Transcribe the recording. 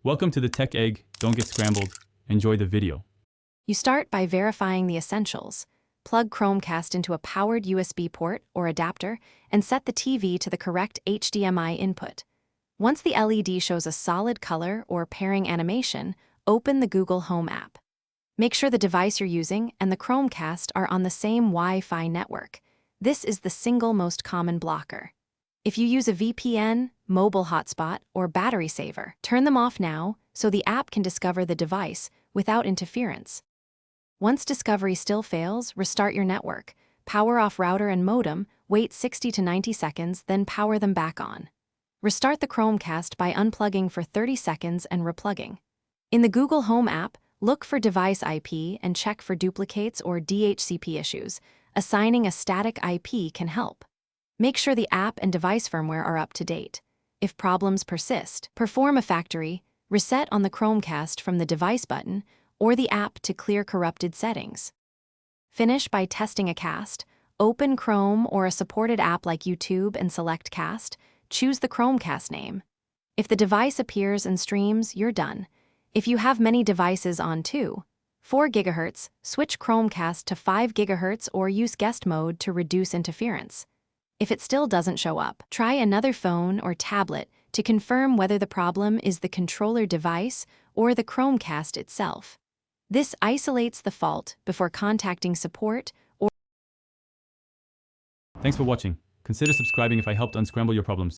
Welcome to the Tech Egg. Don't get scrambled. Enjoy the video. You start by verifying the essentials. Plug Chromecast into a powered USB port or adapter and set the TV to the correct HDMI input. Once the LED shows a solid color or pairing animation, open the Google Home app. Make sure the device you're using and the Chromecast are on the same Wi-Fi network. This is the single most common blocker. If you use a VPN, mobile hotspot, or battery saver, turn them off now so the app can discover the device without interference. Once discovery still fails, restart your network. Power off router and modem, wait 60 to 90 seconds, then power them back on. Restart the Chromecast by unplugging for 30 seconds and replugging. In the Google Home app, look for device IP and check for duplicates or DHCP issues. Assigning a static IP can help. Make sure the app and device firmware are up to date. If problems persist, perform a factory reset on the Chromecast from the device button or the app to clear corrupted settings. Finish by testing a cast. Open Chrome or a supported app like YouTube and select Cast. Choose the Chromecast name. If the device appears and streams, you're done. If you have many devices on 4 GHz, switch Chromecast to 5 GHz or use guest mode to reduce interference. If it still doesn't show up, try another phone or tablet to confirm whether the problem is the controller device or the Chromecast itself. This isolates the fault before contacting support or... Thanks for watching. Consider subscribing if I helped unscramble your problems.